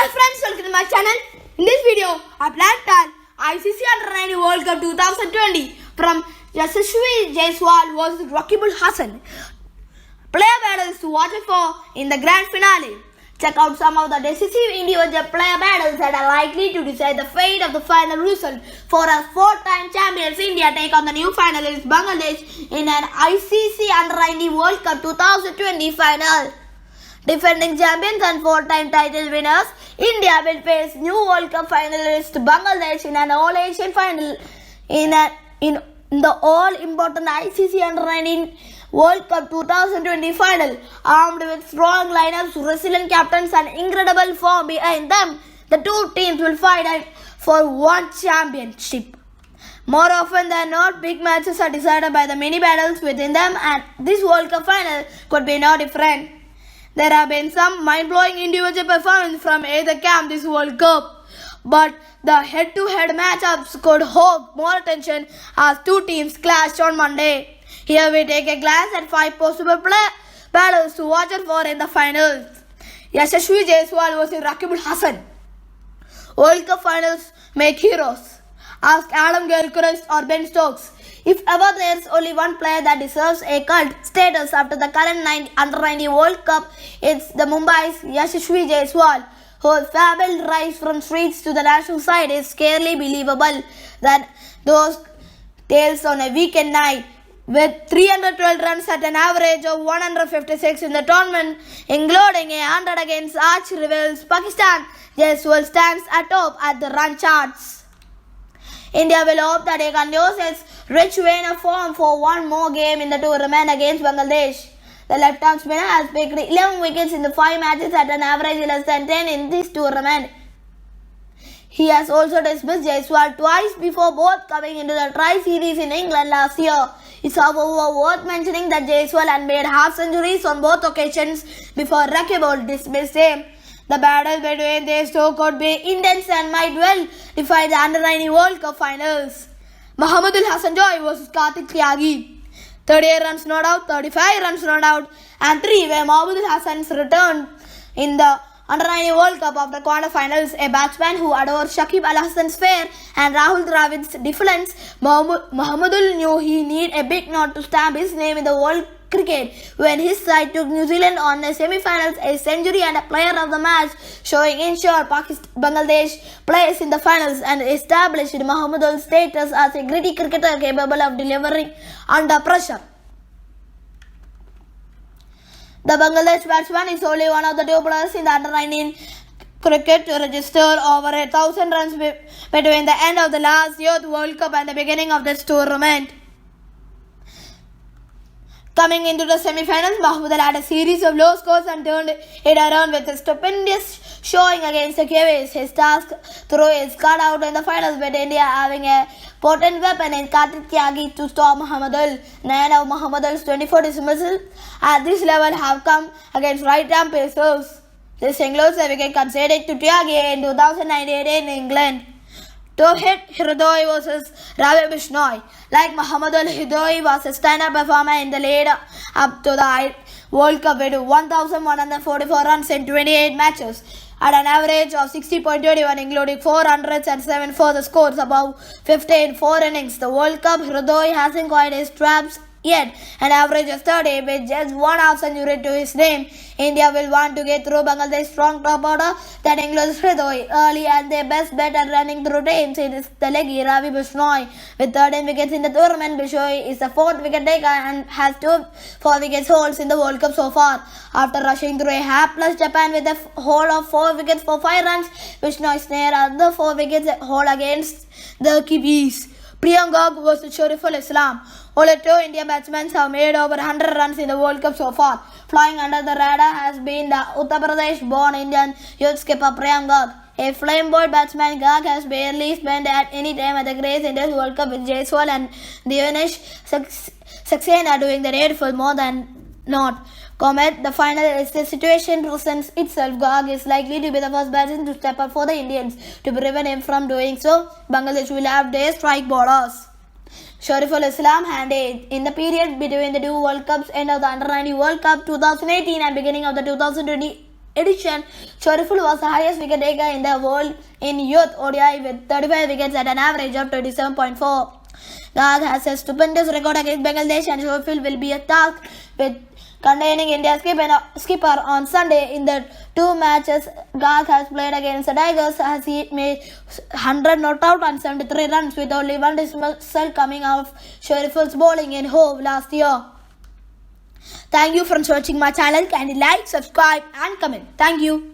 Hi friends, welcome to my channel. In this video, I plan to tell ICC Under-19 World Cup 2020 from Yashasvi Jaiswal vs Rakibul Hasan. Player battles to watch it for in the grand finale. Check out some of the decisive individual player battles that are likely to decide the fate of the final result. For our four-time champions, India take on the new finalists Bangladesh in an ICC Under-19 World Cup 2020 final. Defending champions and four-time title winners, India will face new World Cup finalist Bangladesh in an All-Asian final in the all-important ICC Under-19 World Cup 2020 final. Armed with strong lineups, resilient captains and incredible form behind them, the two teams will fight for one championship. More often than not, big matches are decided by the mini battles within them, and this World Cup final could be no different. There have been some mind-blowing individual performances from either camp this World Cup, but the head-to-head matchups could hold more attention as two teams clashed on Monday. Here we take a glance at 5 possible battles to watch out for in the finals. Yashasvi Jaiswal vs Rakibul Hasan. World Cup finals make heroes. Ask Adam Gilchrist or Ben Stokes. If ever there is only one player that deserves a cult status after the current Under-19 World Cup, it's the Mumbai's Yashasvi Jaiswal, whose fable rise from streets to the national side is scarcely believable. That those tales on a weekend night, with 312 runs at an average of 156 in the tournament, including a 100 against arch rivals Pakistan, Jaiswal stands atop at the run charts. India will hope that he continues its rich vein of form for one more game in the tournament against Bangladesh. The left-arm spinner has picked 11 wickets in the 5 matches at an average less than 10 in this tournament. He has also dismissed Jaiswal twice before both coming into the tri-series in England last year. It's however worth mentioning that Jaiswal had made half centuries on both occasions before Rakibul dismissed him. The battle between these two could be intense and might well define the Under-19 World Cup finals. Mahmudul Mrittunjoy vs Kartik Tyagi. 38 runs not out, 35 runs not out, and 3 were Mahmudul Hasan's return in the Under-19 World Cup of the quarterfinals. A batsman who adores Sakib Al-Hassan's fare and Rahul Dravid's defense, Mahmudul knew he needed a big nod to stamp his name in the world cricket when his side took New Zealand on the semi-finals, a century and a player of the match, showing ensured Bangladesh place in the finals and established Mahmudul's status as a gritty cricketer capable of delivering under pressure. The Bangladesh batsman is only one of the 2 players in the Under-19 cricket to register over 1,000 runs between the end of the last Youth World Cup and the beginning of this tournament. Coming into the semi-finals, Mahmudul had a series of low scores and turned it around with a stupendous showing against the Kiwis. His task through is cut out in the finals, with India having a potent weapon in Kartik Tyagi to stop Mahmudul. 9 of Mahmudul's 24 dismissals at this level have come against right-arm pacers. This includes a wicket conceded to Tyagi in 2019 in England. Towhid Hridoy vs Bisnoy. Like Mahmudul, Hridoy was a standout performer in the lead up to the World Cup with 1,144 runs in 28 matches at an average of 60.21, including 400s and 7 further scores above 50 in 4 innings. The World Cup, Hridoy hasn't quite his straps yet, an average of 30 with just 1 half century to his name. India will want to get through Bangladesh's strong top order that includes Hridoy early, and their best bet at running through teams is the leggy Ravi Bisnoy. With 13 wickets in the tournament, Bisnoy is the 4th wicket taker and has 4 wickets holds in the World Cup so far. After rushing through a hapless Japan with a hold of 4 wickets for 5 runs, Bisnoy snared other 4 wickets hold against the Kiwis. Priyam Garg vs Shoriful Islam. Only 2 Indian batsmen have made over 100 runs in the World Cup so far. Flying under the radar has been the Uttar Pradesh-born Indian youth skipper Priyam Garg. A flamboyant batsman, Garg has barely spent at any time at the crease in this World Cup, with Jaiswal and Divyaansh Saxena doing the needful more than not. Comment: the final is the situation presents itself. Garg is likely to be the first batsman to step up for the Indians. To prevent him from doing so, Bangladesh will have their strike bowlers. Shoriful Islam handed in the period between the 2 World Cups, end of the Under-19 World Cup 2018 and beginning of the 2020 edition, Shoriful was the highest wicket taker in the world in youth ODI with 35 wickets at an average of 27.4. Garg has a stupendous record against Bangladesh and Shoriful will be a task with containing India's skipper on Sunday. In the two matches Garg has played against the Tigers, as he made 100 not out and 73 runs with only one dismissal coming out of Shoriful's bowling in Hove last year. Thank you for watching my channel. Kindly like, subscribe and comment. Thank you.